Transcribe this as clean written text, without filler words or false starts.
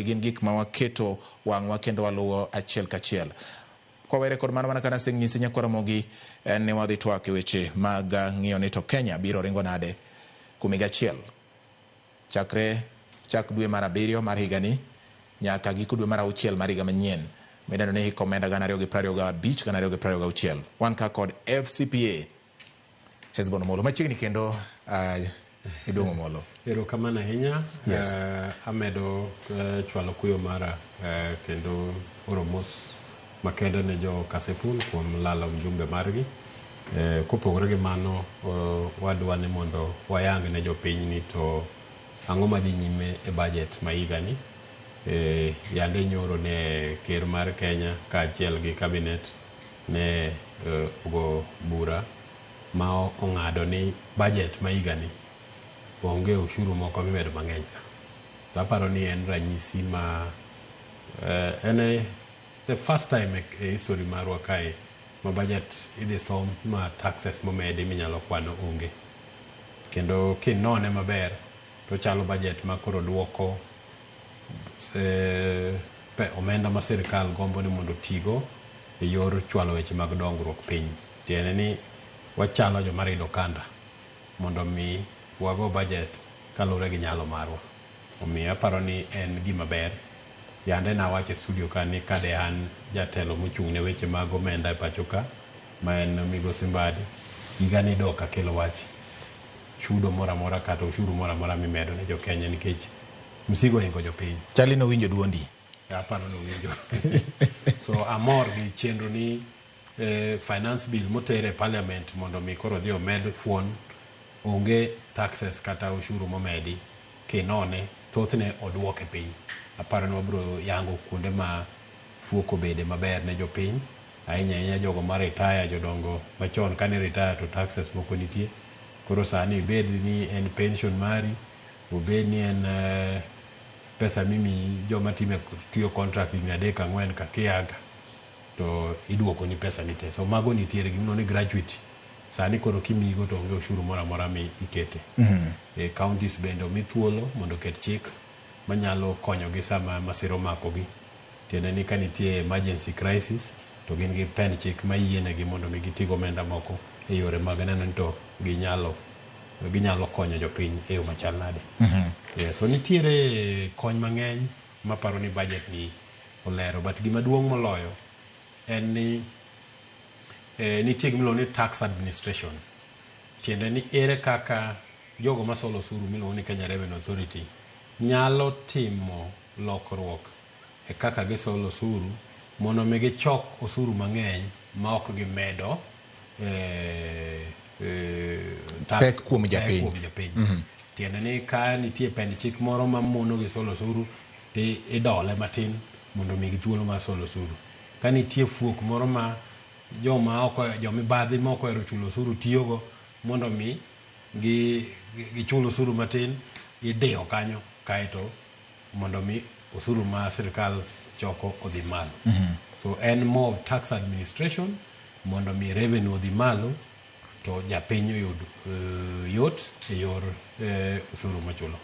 gin gik ma waketo wang'wa kendo waluwo achiel kachiel. Kwawere kod mano mana kana sing nyisi Nyakwaromogi ne wadhi twak e weche mag ng'iyo ni to Kenya biro ringo nade kuom higa achiel chak dwe mar 7 mar higani nyaka giko dwe mar 6 mar higa manyien midendo ni hik omenda 2025-2026. Wan ka kod FCPA Hesbon Omolo machiegni kendo Idong' Omolo. Erokamano ahinya. Yes. Amedo chwalo kuyo mara kendo oro mos makende ne jo Kasipul kuom lalo mjumbe margi. Kopogore gi mano wadwa ni mondo wayang ne jo piny ni to ang'o madhi nyime e budget ma higani. Yande nyoro ne ker mar Kenya kaachiel gi cabinet ne ogo bura ma ong'ado ni budget ma higani onge ushuru moko mimedo mang'eny. Saparo ni en ranyisi ma the first time e history marwa kae ma budget idhi som ma taxes momedi minyalo kwano onge. Kendo kinone maber to chalo budget ma koro duoko omenda ma sirikal gombo ni mondo tigo e yor chwalo weche mag dongruok piny. Tiende ni wachalo joma rido kanda mondo mi wago budget kalure gi nyalo marwa. Omiyo aparo ni en gima ber. Yande na wache studio ka ni kade an jatelo mochung' ne weche mag omenda e pacho ka ma en Migosi Mbadi higani dok akelo wach chudo moramora kata ushuru moramora mimedo ne jo Kenya nikech msigo ingo jo piny. Chali no winjo duondi. Aparo no winjo. So amor gi chenro ni finance bill motere parliament mondo mi koro dhi omed fuon onge taxes kata ushuru momedi kinone thothne oduoke piny. Aparo ni wabro yango kuonde ma fuoko bede maber ne jo piny ahinya jogo ma retire jodongo machon kane retire to taxes moko nitie. Koro sani bed ni en pension mari obed ni en pesa mimi joma tiyo contract 3-4 ka kiaga to iduoko ni pesa nite. So mago nitiere gimno ni gratuity. Sani koro kimigo to onge ushuru moramora mi ikete. Counties bende omi thuolo mondo ket chik manyalo konyo gi sama masiro mako gi. Tiende ni ka nitie emergency crisis to gin gi pen chik ma yienegi mondo mi gitigo omenda moko e yore mag neno ni to ginyalo konyo jopiny e yo machal nade. So nitiere kony mang'eny maparo ni budget ni olero, but gima duong' moloyo en ni nitie gimilo ni tax administration. Tiende ni ere kaka jogo masolo osuru miluongo ni Kenya Revenue Authority nyalo timo lokruok e kaka gisolo osuru mondo mi gichok osuru mang'eny ma ok gimedo pek kuom japiny. Tiende ni ka nitie pend chik moro ma mono gi solo osuru ti idole matin mondo mi githuolo mar solo osuru. Ka nitie fuok moro ma jomibadhi moko ero chulo osuru tiyogo mondo mi gichulo osuru matin idiyo kanyo kaeto mondo mi osuru ma sirikal choko odhi malo. So en more tax administration mondo mi revenue odhi malo to japiny oyud yot e yor osuru machulo.